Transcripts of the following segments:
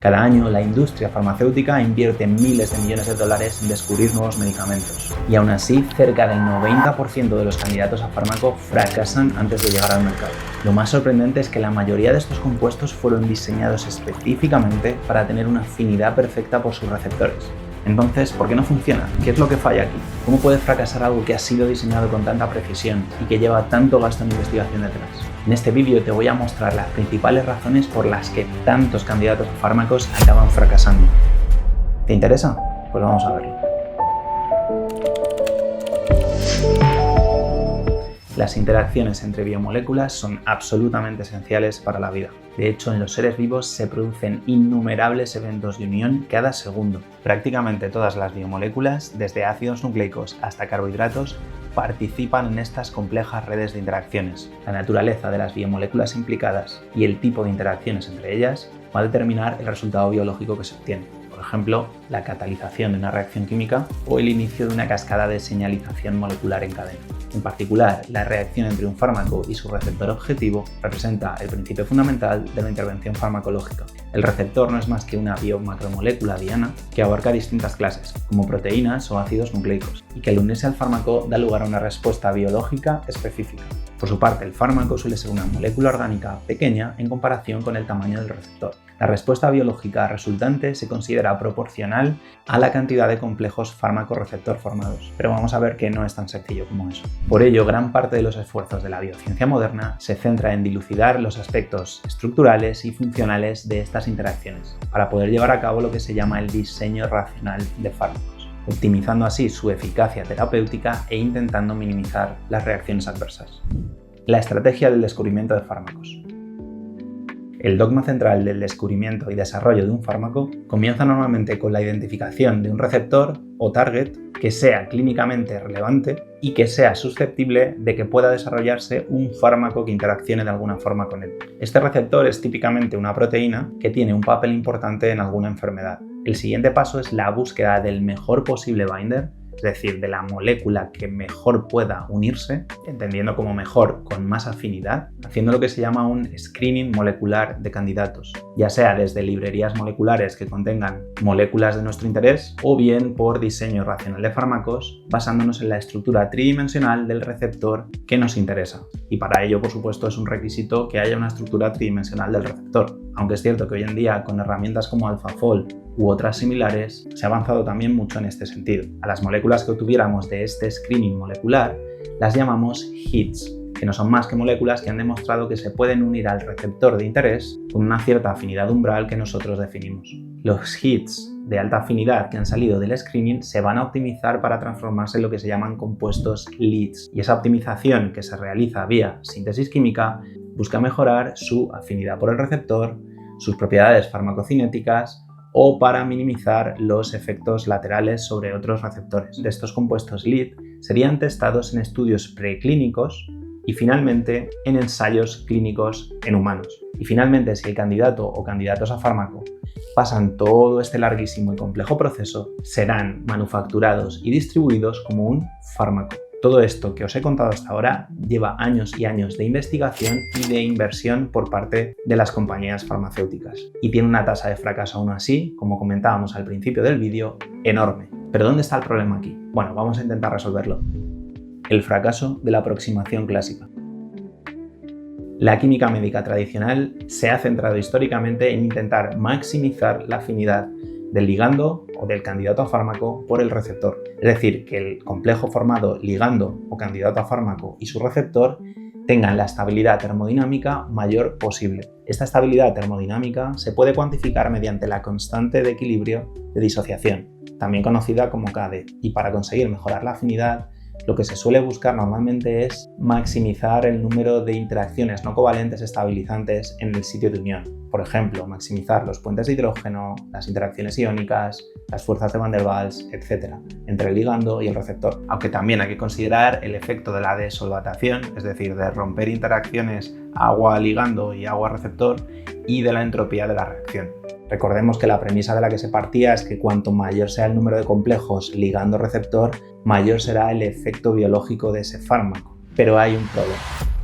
Cada año, la industria farmacéutica invierte miles de millones de dólares en descubrir nuevos medicamentos. Y aún así, cerca del 90% de los candidatos a fármaco fracasan antes de llegar al mercado. Lo más sorprendente es que la mayoría de estos compuestos fueron diseñados específicamente para tener una afinidad perfecta por sus receptores. Entonces, ¿por qué no funciona? ¿Qué es lo que falla aquí? ¿Cómo puede fracasar algo que ha sido diseñado con tanta precisión y que lleva tanto gasto en investigación detrás? En este vídeo te voy a mostrar las principales razones por las que tantos candidatos a fármacos acaban fracasando. ¿Te interesa? Pues vamos a verlo. Las interacciones entre biomoléculas son absolutamente esenciales para la vida. De hecho, en los seres vivos se producen innumerables eventos de unión cada segundo. Prácticamente todas las biomoléculas, desde ácidos nucleicos hasta carbohidratos, participan en estas complejas redes de interacciones. La naturaleza de las biomoléculas implicadas y el tipo de interacciones entre ellas va a determinar el resultado biológico que se obtiene. Por ejemplo, la catalización de una reacción química o el inicio de una cascada de señalización molecular en cadena. En particular, la reacción entre un fármaco y su receptor objetivo representa el principio fundamental de la intervención farmacológica. El receptor no es más que una biomacromolécula diana que abarca distintas clases, como proteínas o ácidos nucleicos, y que al unirse al fármaco da lugar a una respuesta biológica específica. Por su parte, el fármaco suele ser una molécula orgánica pequeña en comparación con el tamaño del receptor. La respuesta biológica resultante se considera proporcional a la cantidad de complejos fármaco-receptor formados, pero vamos a ver que no es tan sencillo como eso. Por ello, gran parte de los esfuerzos de la biociencia moderna se centra en dilucidar los aspectos estructurales y funcionales de estas interacciones, para poder llevar a cabo lo que se llama el diseño racional de fármacos, optimizando así su eficacia terapéutica e intentando minimizar las reacciones adversas. La estrategia del descubrimiento de fármacos. El dogma central del descubrimiento y desarrollo de un fármaco comienza normalmente con la identificación de un receptor o target que sea clínicamente relevante y que sea susceptible de que pueda desarrollarse un fármaco que interaccione de alguna forma con él. Este receptor es típicamente una proteína que tiene un papel importante en alguna enfermedad. El siguiente paso es la búsqueda del mejor posible binder, es decir, de la molécula que mejor pueda unirse, entendiendo como mejor con más afinidad, haciendo lo que se llama un screening molecular de candidatos, ya sea desde librerías moleculares que contengan moléculas de nuestro interés o bien por diseño racional de fármacos, basándonos en la estructura tridimensional del receptor que nos interesa. Y para ello, por supuesto, es un requisito que haya una estructura tridimensional del receptor, aunque es cierto que hoy en día con herramientas como AlphaFold u otras similares se ha avanzado también mucho en este sentido. A las moléculas que obtuviéramos de este screening molecular las llamamos hits, que no son más que moléculas que han demostrado que se pueden unir al receptor de interés con una cierta afinidad umbral que nosotros definimos. Los hits de alta afinidad que han salido del screening se van a optimizar para transformarse en lo que se llaman compuestos leads, y esa optimización que se realiza vía síntesis química busca mejorar su afinidad por el receptor, sus propiedades farmacocinéticas o para minimizar los efectos laterales sobre otros receptores. De estos compuestos lead serían testados en estudios preclínicos y finalmente en ensayos clínicos en humanos. Y finalmente, si el candidato o candidatos a fármaco pasan todo este larguísimo y complejo proceso, serán manufacturados y distribuidos como un fármaco. Todo esto que os he contado hasta ahora lleva años y años de investigación y de inversión por parte de las compañías farmacéuticas y tiene una tasa de fracaso aún así, como comentábamos al principio del vídeo, enorme. ¿Pero dónde está el problema aquí? Bueno, vamos a intentar resolverlo. El fracaso de la aproximación clásica. La química médica tradicional se ha centrado históricamente en intentar maximizar la afinidad del ligando o del candidato a fármaco por el receptor. Es decir, que el complejo formado ligando o candidato a fármaco y su receptor tengan la estabilidad termodinámica mayor posible. Esta estabilidad termodinámica se puede cuantificar mediante la constante de equilibrio de disociación, también conocida como KD, y para conseguir mejorar la afinidad, lo que se suele buscar normalmente es maximizar el número de interacciones no covalentes estabilizantes en el sitio de unión. Por ejemplo, maximizar los puentes de hidrógeno, las interacciones iónicas, las fuerzas de Van der Waals, etc., entre el ligando y el receptor. Aunque también hay que considerar el efecto de la desolvatación, es decir, de romper interacciones agua-ligando y agua-receptor, y de la entropía de la reacción. Recordemos que la premisa de la que se partía es que cuanto mayor sea el número de complejos ligando-receptor, mayor será el efecto biológico de ese fármaco. Pero hay un problema.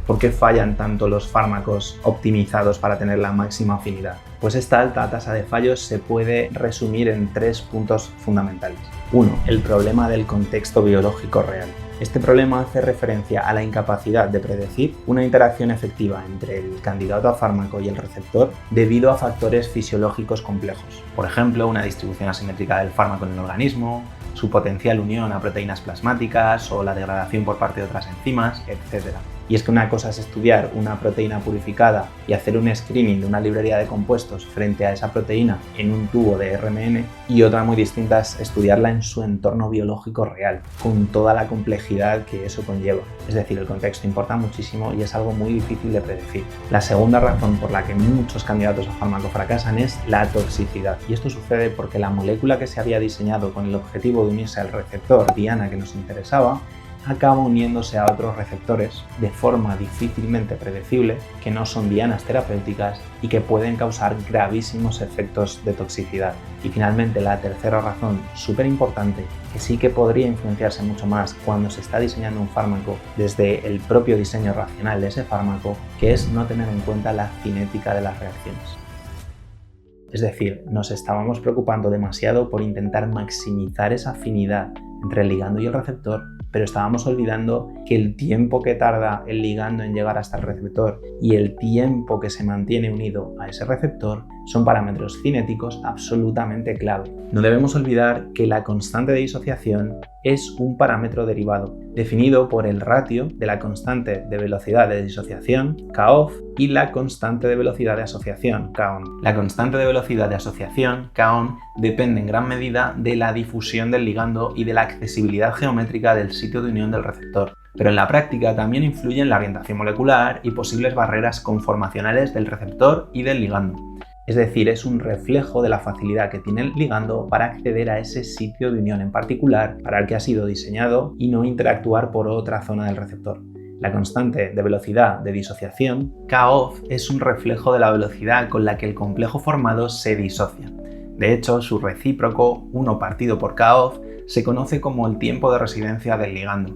¿Por qué fallan tanto los fármacos optimizados para tener la máxima afinidad? Pues esta alta tasa de fallos se puede resumir en 3 puntos fundamentales. 1. El problema del contexto biológico real. Este problema hace referencia a la incapacidad de predecir una interacción efectiva entre el candidato a fármaco y el receptor debido a factores fisiológicos complejos. Por ejemplo, una distribución asimétrica del fármaco en el organismo, su potencial unión a proteínas plasmáticas o la degradación por parte de otras enzimas, etc. Y es que una cosa es estudiar una proteína purificada y hacer un screening de una librería de compuestos frente a esa proteína en un tubo de RMN, y otra muy distinta es estudiarla en su entorno biológico real, con toda la complejidad que eso conlleva. Es decir, el contexto importa muchísimo y es algo muy difícil de predecir. La segunda razón por la que muchos candidatos a fármaco fracasan es la toxicidad. Y esto sucede porque la molécula que se había diseñado con el objetivo de unirse al receptor diana que nos interesaba acaba uniéndose a otros receptores de forma difícilmente predecible que no son dianas terapéuticas y que pueden causar gravísimos efectos de toxicidad. Y finalmente, la tercera razón, súper importante, que sí que podría influenciarse mucho más cuando se está diseñando un fármaco desde el propio diseño racional de ese fármaco, que es no tener en cuenta la cinética de las reacciones. Es decir, nos estábamos preocupando demasiado por intentar maximizar esa afinidad entre el ligando y el receptor, pero estábamos olvidando que el tiempo que tarda el ligando en llegar hasta el receptor y el tiempo que se mantiene unido a ese receptor son parámetros cinéticos absolutamente clave. No debemos olvidar que la constante de disociación es un parámetro derivado, definido por el ratio de la constante de velocidad de disociación, K-off, y la constante de velocidad de asociación, K-on. La constante de velocidad de asociación, K-on, depende en gran medida de la difusión del ligando y de la accesibilidad geométrica del sitio de unión del receptor. Pero en la práctica también influyen la orientación molecular y posibles barreras conformacionales del receptor y del ligando. Es decir, es un reflejo de la facilidad que tiene el ligando para acceder a ese sitio de unión en particular para el que ha sido diseñado y no interactuar por otra zona del receptor. La constante de velocidad de disociación, K-off, es un reflejo de la velocidad con la que el complejo formado se disocia. De hecho, su recíproco, 1 partido por K-off, se conoce como el tiempo de residencia del ligando.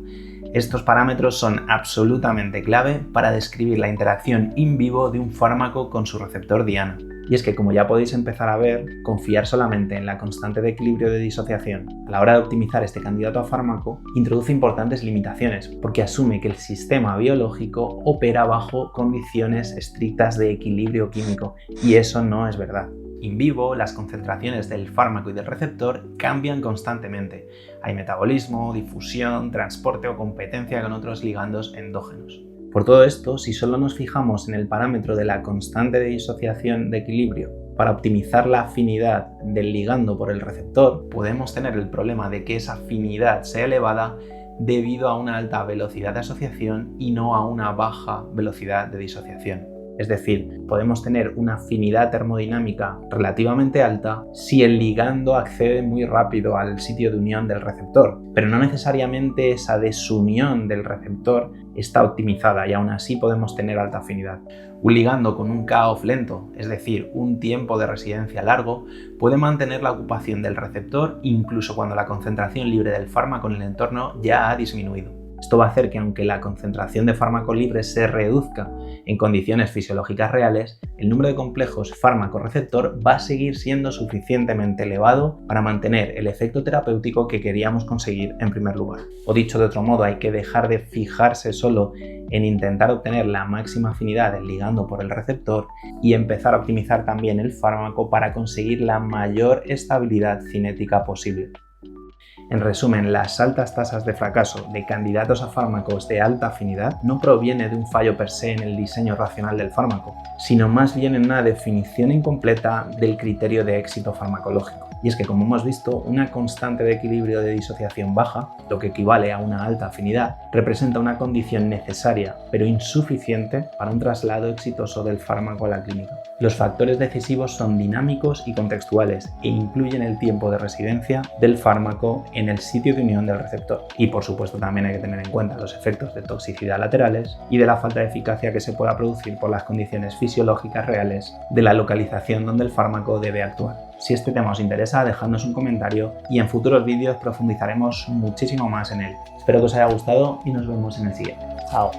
Estos parámetros son absolutamente clave para describir la interacción in vivo de un fármaco con su receptor diana. Y es que, como ya podéis empezar a ver, confiar solamente en la constante de equilibrio de disociación a la hora de optimizar este candidato a fármaco introduce importantes limitaciones, porque asume que el sistema biológico opera bajo condiciones estrictas de equilibrio químico, y eso no es verdad. In vivo, las concentraciones del fármaco y del receptor cambian constantemente. Hay metabolismo, difusión, transporte o competencia con otros ligandos endógenos. Por todo esto, si solo nos fijamos en el parámetro de la constante de disociación de equilibrio para optimizar la afinidad del ligando por el receptor, podemos tener el problema de que esa afinidad sea elevada debido a una alta velocidad de asociación y no a una baja velocidad de disociación. Es decir, podemos tener una afinidad termodinámica relativamente alta si el ligando accede muy rápido al sitio de unión del receptor, pero no necesariamente esa desunión del receptor está optimizada y aún así podemos tener alta afinidad. Un ligando con un K-off lento, es decir, un tiempo de residencia largo, puede mantener la ocupación del receptor incluso cuando la concentración libre del fármaco en el entorno ya ha disminuido. Esto va a hacer que, aunque la concentración de fármaco libre se reduzca en condiciones fisiológicas reales, el número de complejos fármaco-receptor va a seguir siendo suficientemente elevado para mantener el efecto terapéutico que queríamos conseguir en primer lugar. O dicho de otro modo, hay que dejar de fijarse solo en intentar obtener la máxima afinidad del ligando por el receptor y empezar a optimizar también el fármaco para conseguir la mayor estabilidad cinética posible. En resumen, las altas tasas de fracaso de candidatos a fármacos de alta afinidad no proviene de un fallo per se en el diseño racional del fármaco, sino más bien en una definición incompleta del criterio de éxito farmacológico. Y es que, como hemos visto, una constante de equilibrio de disociación baja, lo que equivale a una alta afinidad, representa una condición necesaria, pero insuficiente para un traslado exitoso del fármaco a la clínica. Los factores decisivos son dinámicos y contextuales e incluyen el tiempo de residencia del fármaco en el sitio de unión del receptor. Y por supuesto también hay que tener en cuenta los efectos de toxicidad laterales y de la falta de eficacia que se pueda producir por las condiciones fisiológicas reales de la localización donde el fármaco debe actuar. Si este tema os interesa, dejadnos un comentario y en futuros vídeos profundizaremos muchísimo más en él. Espero que os haya gustado y nos vemos en el siguiente. ¡Chao!